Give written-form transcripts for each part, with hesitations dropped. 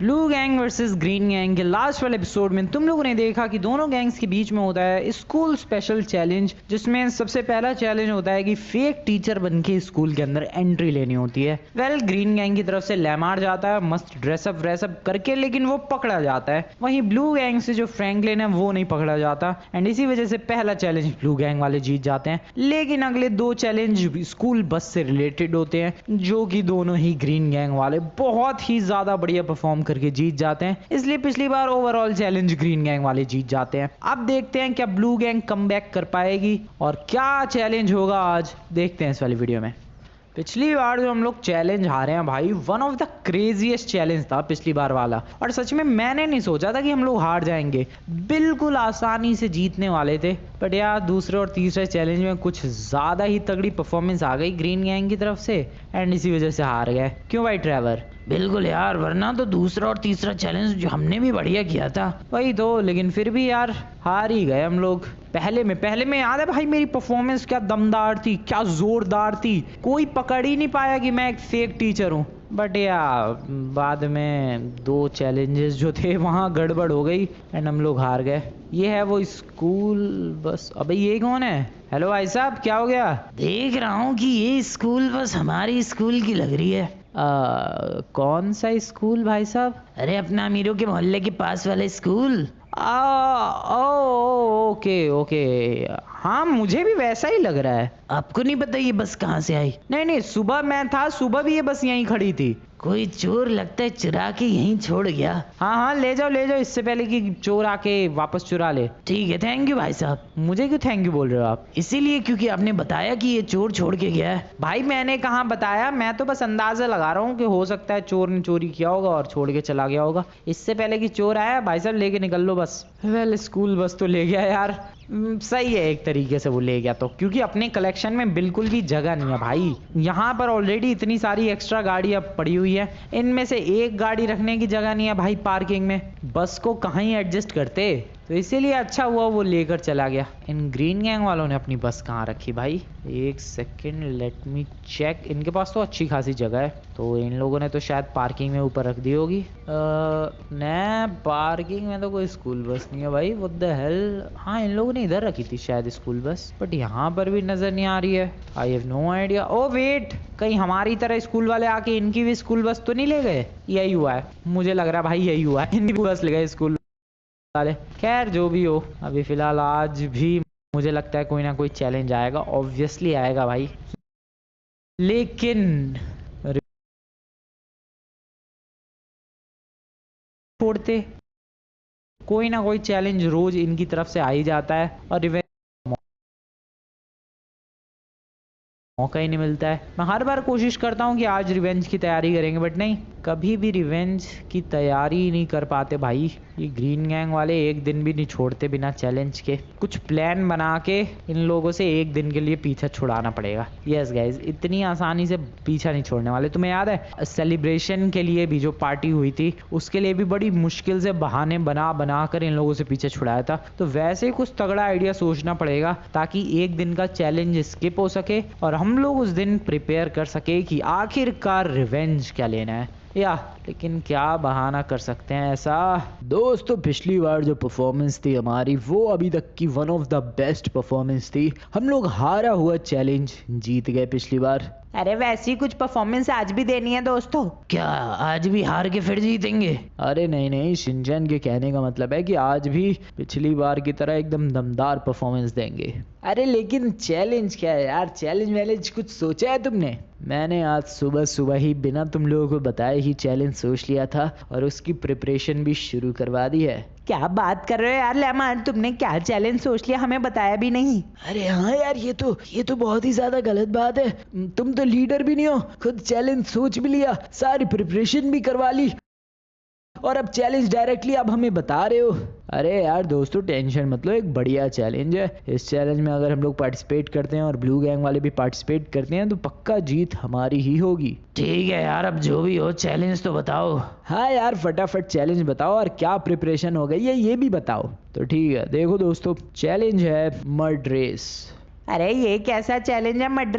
Blue gang versus green gang के last वाले episode में तुम लोगों ने देखा कि दोनों गैंग्स के बीच में होता है स्कूल स्पेशल चैलेंज, जिसमें सबसे पहला चैलेंज होता है कि फेक टीचर बनके स्कूल के अंदर एंट्री लेनी होती है। ग्रीन गैंग की तरफ से लैमार जाता है मस्त ड्रेसअप व्रेसअप करके, लेकिन वो पकड़ा जाता है। वहीं ब्लू गैंग से जो फ्रैंकलिन है वो नहीं पकड़ा जाता एंड इसी वजह से पहला चैलेंज ब्लू गैंग वाले जीत जाते हैं। लेकिन अगले दो चैलेंज स्कूल बस से रिलेटेड होते हैं, जो कि दोनों ही ग्रीन गैंग वाले बहुत ही ज्यादा बढ़िया परफॉर्म करके जीत जाते हैं। इसलिए पिछली बार ओवरऑल चैलेंज ग्रीन गैंग वाले जीत जाते हैं। अब देखते हैं क्या ब्लू गैंग कमबैक कर पाएगी और क्या चैलेंज होगा आज, देखते हैं इस वाली वीडियो में। पिछली बार जो हम लोग चैलेंज हारे हैं भाई, one of the craziest challenge था पिछली बार वाला, और सच में मैंने नहीं सोचा था कि हम लोग हार जाएंगे। बिल्कुल आसानी से जीतने वाले थे, बट यार दूसरे और तीसरे चैलेंज में कुछ ज़्यादा ही तगड़ी परफॉर्मेंस आ गई ग्रीन गैंग की तरफ से एंड इसी वजह से हार गए। क्यों भाई ट्रेवर? बिल्कुल यार, वरना तो दूसरा और तीसरा चैलेंज जो हमने भी बढ़िया किया था वही तो, लेकिन फिर भी यार हार ही गए हम लोग। पहले में याद है भाई मेरी परफॉर्मेंस क्या दमदार थी, क्या जोरदार थी, कोई पकड़ ही नहीं पाया कि मैं एक फेक टीचर हूँ। बट यार बाद में दो चैलेंजेस जो थे वहाँ गड़बड़ हो गई एंड हम लोग हार गए। ये है वो स्कूल बस। अबे ये कौन है? हेलो भाई साहब, क्या हो गया? देख रहा हूँ कि ये स्कूल बस हमारी स्कूल की लग रही है। कौन सा स्कूल भाई साहब? अरे अपना अमीरों के मोहल्ले के पास वाला स्कूल। ओके हाँ, मुझे भी वैसा ही लग रहा है। आपको नहीं पता ये बस कहाँ से आई? नहीं, सुबह मैं था, सुबह भी ये बस यहीं खड़ी थी। कोई चोर लगता है चुरा के यहीं छोड़ गया। हाँ ले जाओ इससे पहले कि चोर आके वापस चुरा ले। ठीक है, थैंक यू भाई साहब। मुझे क्यों थैंक यू बोल रहे हो आप? इसीलिए क्योंकि आपने बताया कि ये चोर छोड़ के गया है। भाई मैंने कहाँ बताया, मैं तो बस अंदाजा लगा रहा हूँ कि हो सकता है चोर ने चोरी किया होगा और छोड़ के चला गया होगा। इससे पहले कि चोर आया, भाई साहब लेके निकल लो बस। वेल स्कूल बस तो ले गया यार, सही है एक तरीके से वो ले गया तो, क्योंकि अपने कलेक्शन में बिल्कुल भी जगह नहीं है भाई। यहाँ पर ऑलरेडी इतनी सारी एक्स्ट्रा गाड़ी अब पड़ी हुई है, इनमें से एक गाड़ी रखने की जगह नहीं है भाई पार्किंग में। बस को कहाँ ही एडजस्ट करते, तो इसीलिए अच्छा हुआ वो लेकर चला गया। इन ग्रीन गैंग वालों ने अपनी बस कहाँ रखी भाई? एक सेकेंड, लेट मी चेक। इनके पास तो अच्छी खासी जगह है, तो इन लोगों ने तो शायद पार्किंग में ऊपर रख दी होगी। न पार्किंग में तो कोई स्कूल बस नहीं है भाई, व्हाट द हेल। हाँ इन लोगों ने इधर रखी थी शायद स्कूल बस, बट यहाँ पर भी नजर नहीं आ रही है। I have no idea. Oh wait, कहीं हमारी तरह स्कूल वाले आके इनकी भी स्कूल बस तो नहीं ले गए? यही हुआ है, मुझे लग रहा है भाई यही हुआ है, इनकी बस ले गए स्कूल वाले। खैर जो भी हो, अभी फिलहाल आज भी मुझे लगता है कोई ना कोई चैलेंज आएगा, ऑब्वियसली आएगा भाई। लेकिन छोड़ते कोई ना कोई चैलेंज रोज इनकी तरफ से आ ही जाता है और रिवेंज मौका ही नहीं मिलता है। मैं हर बार कोशिश करता हूँ कि आज रिवेंज की तैयारी करेंगे, बट नहीं, कभी भी रिवेंज की तैयारी नहीं कर पाते भाई। ये ग्रीन गैंग वाले एक दिन भी नहीं छोड़ते बिना चैलेंज के। कुछ प्लान बना के इन लोगों से एक दिन के लिए पीछा छुड़ाना पड़ेगा। यस गाइज, इतनी आसानी से पीछा नहीं छोड़ने वाले। तुम्हें याद है सेलिब्रेशन के लिए भी जो पार्टी हुई थी, उसके लिए भी बड़ी मुश्किल से बहाने बना कर इन लोगों से पीछे छुड़ाया था। तो वैसे ही कुछ तगड़ा आइडिया सोचना पड़ेगा ताकि एक दिन का चैलेंज स्किप हो सके और हम लोग उस दिन प्रिपेयर कर सके कि आखिरकार रिवेंज क्या लेना है। या लेकिन क्या बहाना कर सकते हैं ऐसा? दोस्तों पिछली बार जो परफॉर्मेंस थी हमारी, वो अभी तक की one of the best performance थी। हम लोग हारा हुआ चैलेंज जीत गए पिछली बार। अरे वैसी कुछ परफॉर्मेंस आज भी देनी है दोस्तों। क्या आज भी हार के फिर जीतेंगे? अरे नहीं, शिनचैन के कहने का मतलब है कि आज भी पिछली बार की तरह एकदम दमदार परफॉर्मेंस देंगे। अरे लेकिन चैलेंज क्या है यार? चैलेंज कुछ सोचा है तुमने? मैंने आज सुबह ही बिना तुम लोगों को बताए ही चैलेंज सोच लिया था और उसकी प्रिपरेशन भी शुरू करवा दी है। क्या बात कर रहे हो यार लेमन, तुमने क्या चैलेंज सोच लिया, हमें बताया भी नहीं? अरे हाँ यार, ये तो बहुत ही ज्यादा गलत बात है। तुम तो लीडर भी नहीं हो, खुद चैलेंज सोच भी लिया, सारी प्रिपरेशन भी करवा ली और अब चैलेंज डायरेक्टली अब हमें बता रहे हो। अरे यार दोस्तों टेंशन मत लो, एक बढ़िया चैलेंज है। इस चैलेंज में अगर हम लोग पार्टिसिपेट करते हैं और ब्लू गैंग वाले भी पार्टिसिपेट करते हैं तो पक्का जीत हमारी ही होगी। ठीक है यार, अब जो भी हो चैलेंज तो बताओ। हाँ यार फटाफट चैलेंज बताओ और क्या प्रिपरेशन हो गई है ये भी बताओ। तो ठीक है, देखो दोस्तों चैलेंज है मड रेस। अरे ये कैसा चैलेंज है मड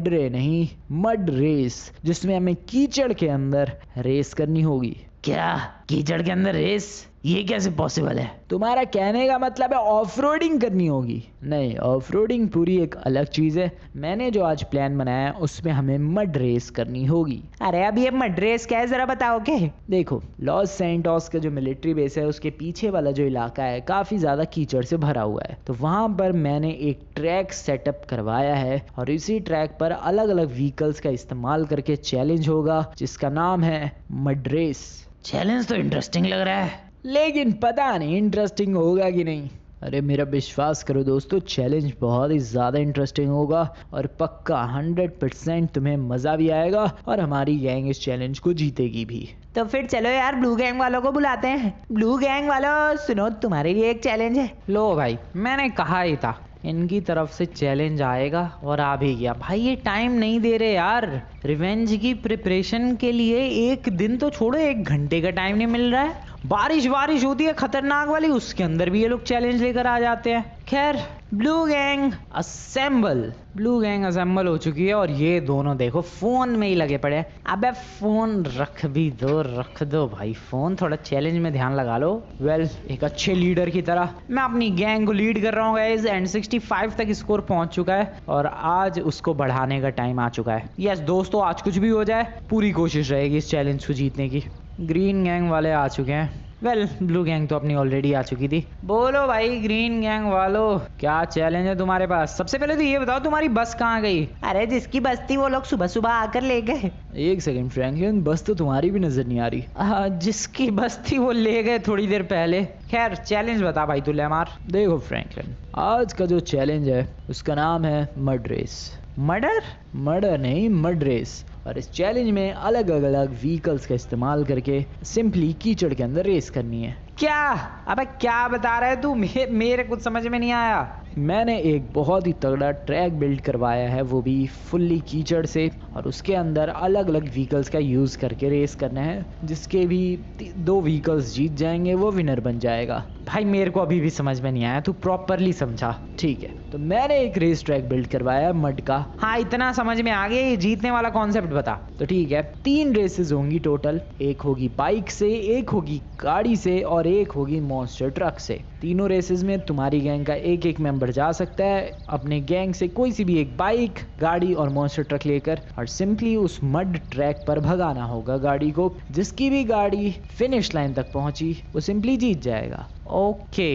रे नहीं, मड रेस, जिसमें हमें कीचड़ के अंदर रेस करनी होगी। क्या कीचड़ के अंदर रेस? ये कैसे पॉसिबल है? तुम्हारा कहने का मतलब है ऑफ रोडिंग करनी होगी? नहीं, ऑफ रोडिंग पूरी एक अलग चीज है। मैंने जो आज प्लान बनाया है उसमें हमें मड रेस करनी होगी। अरे अब ये मड रेस क्या है, जरा बताओगे? देखो, लॉस सैंटोस का जो मिलिट्री बेस है उसके पीछे वाला जो इलाका है काफी ज्यादा कीचड़ से भरा हुआ है, तो वहां पर मैंने एक ट्रैक सेटअप करवाया है और इसी ट्रैक पर अलग अलग व्हीकल्स का इस्तेमाल करके चैलेंज होगा जिसका नाम है मड रेस। चैलेंज तो इंटरेस्टिंग लग रहा है, लेकिन पता नहीं इंटरेस्टिंग होगा कि नहीं। अरे मेरा विश्वास करो दोस्तों, चैलेंज बहुत ही ज़्यादा इंटरेस्टिंग होगा और पक्का 100% तुम्हें मज़ा भी आएगा और हमारी गैंग इस चैलेंज को जीतेगी भी। तो फिर चलो यार, ब्लू गैंग वालों को बुलाते हैं। ब्लू गैंग वालों सुनो, तुम्हारे लिए एक चैलेंज है। लो भाई, मैंने कहा ही था इनकी तरफ से चैलेंज आएगा और आ भी गया। भाई ये टाइम नहीं दे रहे यार, रिवेंज की प्रिपरेशन के लिए एक दिन तो छोड़ो, 1 घंटे का टाइम नहीं मिल रहा है। बारिश होती है खतरनाक वाली, उसके अंदर भी ये लोग चैलेंज लेकर आ जाते हैं। खैर, blue gang assemble. Blue gang assemble हो चुकी है और ये दोनों देखो फोन में ही लगे पड़े हैं। अबे फोन रख भी दो, रख दो भाई फोन, थोड़ा चैलेंज में ध्यान लगा लो। एक अच्छे लीडर की तरह मैं अपनी गैंग को लीड कर रहा हूँ गाइस, एंड 65 तक स्कोर पहुंच चुका है और आज उसको बढ़ाने का टाइम आ चुका है। यस दोस्तों, आज कुछ भी हो जाए पूरी कोशिश रहेगी इस चैलेंज को जीतने की। ग्रीन गैंग वाले आ चुके हैं। ब्लू गैंग तो अपनी ऑलरेडी आ चुकी थी। बोलो भाई ग्रीन गैंग वालों, क्या चैलेंज है तुम्हारे पास? सबसे पहले तो ये बताओ तुम्हारी बस कहाँ गई? अरे जिसकी बस थी वो लोग सुबह सुबह आकर ले गए। एक सेकंड फ्रैंकलिन, बस तो तुम्हारी भी नजर नहीं आ रही। जिसकी बस थी वो ले गए थोड़ी देर पहले। खैर चैलेंज बता भाई तू लेमार। देखो फ्रैंकलिन, आज का जो चैलेंज है उसका नाम है मड रेस। मर्डर नहीं, मड रेस। और इस चैलेंज में अलग अलग व्हीकल्स का इस्तेमाल करके सिंपली कीचड़ के अंदर रेस करनी है। क्या? अबे क्या बता रहा है तू? मेरे कुछ समझ में नहीं आया। मैंने एक बहुत ही तगड़ा ट्रैक बिल्ड करवाया है, वो भी फुल्ली कीचड़ से, और उसके अंदर अलग अलग व्हीकल्स का यूज़ करके रेस करना है। जिसके भी 2 व्हीकल्स जीत जाएंगे वो विनर बन जाएगा। भाई मेरे को अभी भी समझ में नहीं आया, तू प्रॉपरली समझा। ठीक है, तो मैंने एक रेस ट्रैक बिल्ड करवाया मड का। हाँ इतना समझ में आ गया, ये जीतने वाला कॉन्सेप्ट बता। तो ठीक है, 3 रेसेस होंगी टोटल। एक होगी बाइक से, एक होगी गाड़ी से और एक होगी मॉन्स्टर ट्रक से। तीनों रेसेस में तुम्हारी गैंग का एक एक मेंबर जा सकता है अपने गैंग से कोई सी भी एक बाइक, गाड़ी और मॉन्स्टर ट्रक लेकर, और सिंपली उस मड ट्रैक पर भगाना होगा गाड़ी को। जिसकी भी गाड़ी फिनिश लाइन तक पहुंची वो सिंपली जीत जाएगा। ओके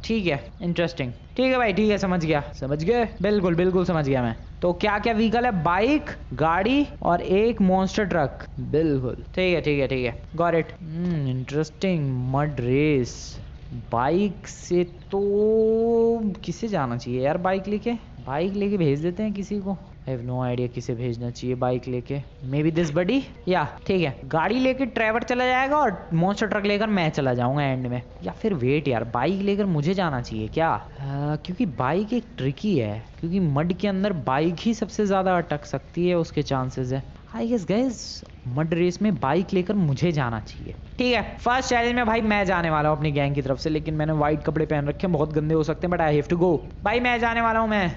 ठीक है, इंटरेस्टिंग। ठीक है भाई, ठीक है, समझ गया। समझ गए? बिल्कुल बिल्कुल समझ गया मैं। तो क्या क्या व्हीकल है? बाइक, गाड़ी और एक मॉन्स्टर ट्रक। बिल्कुल ठीक है, ठीक है, ठीक है, got it. Interesting. Mud race bike से तो किसे जाना चाहिए यार? बाइक लेके भेज देते हैं किसी को। आई हैव नो आइडिया किसे भेजना चाहिए बाइक लेके। मे बी दिस बडी। या ठीक है, गाड़ी लेके ट्रेवर चला जाएगा और मॉन्स्टर ट्रक लेकर मैं चला जाऊंगा एंड में। या फिर वेट यार, बाइक लेकर मुझे जाना चाहिए क्या? क्योंकि बाइक एक ट्रिकी है, क्योंकि मड के अंदर बाइक ही सबसे ज्यादा अटक सकती है, उसके चांसेस है। I guess guys mud race में बाइक लेकर मुझे जाना चाहिए। ठीक है, फर्स्ट चैलेंज में भाई मैं जाने वाला हूँ अपनी गैंग की तरफ से, लेकिन मैंने व्हाइट कपड़े पहन रखे हैं, बहुत गंदे हो सकते हैं, but I have to go. भाई मैं जाने वाला हूँ मैं।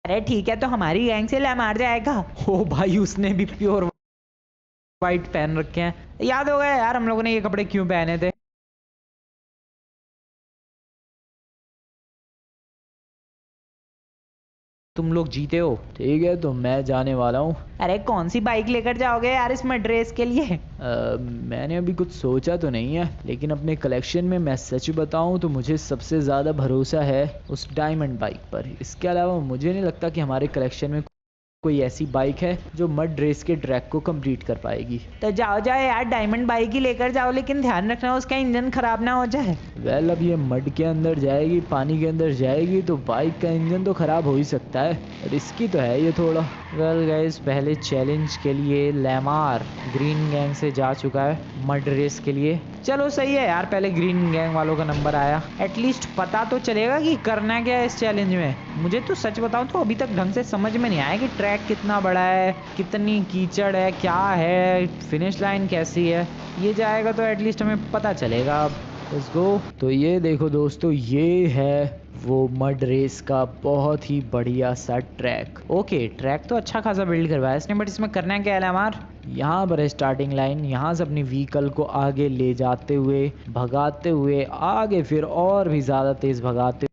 अरे ठीक है, तो हमारी गैंग से ले मार जाएगा। ओ भाई, उसने भी प्योर व्हाइट पहन रखे हैं। याद हो गया यार हम लोगों ने ये कपड़े क्यों पहने थे। तुम लोग जीते हो। ठीक है, तो मैं जाने वाला हूँ। अरे कौन सी बाइक लेकर जाओगे यार इस मड रेस के लिए? मैंने अभी कुछ सोचा तो नहीं है, लेकिन अपने कलेक्शन में मैं सच बताऊं तो मुझे सबसे ज़्यादा भरोसा है उस डायमंड बाइक पर। इसके अलावा मुझे नहीं लगता कि हमारे कलेक्शन में कोई ऐसी बाइक है जो मड रेस के ट्रैक को कंप्लीट कर पाएगी। तो जाओ यार, डायमंड बाइक ही लेकर जाओ, लेकिन ध्यान रखना उसका इंजन खराब ना हो जाए। अब ये मड के अंदर जाएगी, पानी के अंदर जाएगी, तो बाइक का इंजन तो खराब हो ही सकता है। रिस्की तो है ये थोड़ा। गाइस, पहले चैलेंज के लिए लेमार ग्रीन गैंग से जा चुका है मड रेस के लिए। चलो सही है यार, पहले ग्रीन गैंग वालों का नंबर आया। एटलीस्ट पता तो चलेगा कि करना क्या है इस चैलेंज में। मुझे तो सच बताऊं तो अभी तक ढंग से समझ में नहीं आया कि ट्रैक कितना बड़ा है, कितनी कीचड़ है, क्या है, फिनिश लाइन कैसी है। ये जाएगा तो एटलीस्ट हमें पता चलेगा। Let's go. तो ये देखो दोस्तों, ये है वो मड रेस का बहुत ही बढ़िया सा ट्रैक। ओके, ट्रैक तो अच्छा खासा बिल्ड करवाया इसने, बट इसमें करना क्या है हमार, यहाँ पर है स्टार्टिंग लाइन, यहाँ से अपनी व्हीकल को आगे ले जाते हुए, भगाते हुए आगे, फिर और भी ज़्यादा तेज़ भगाते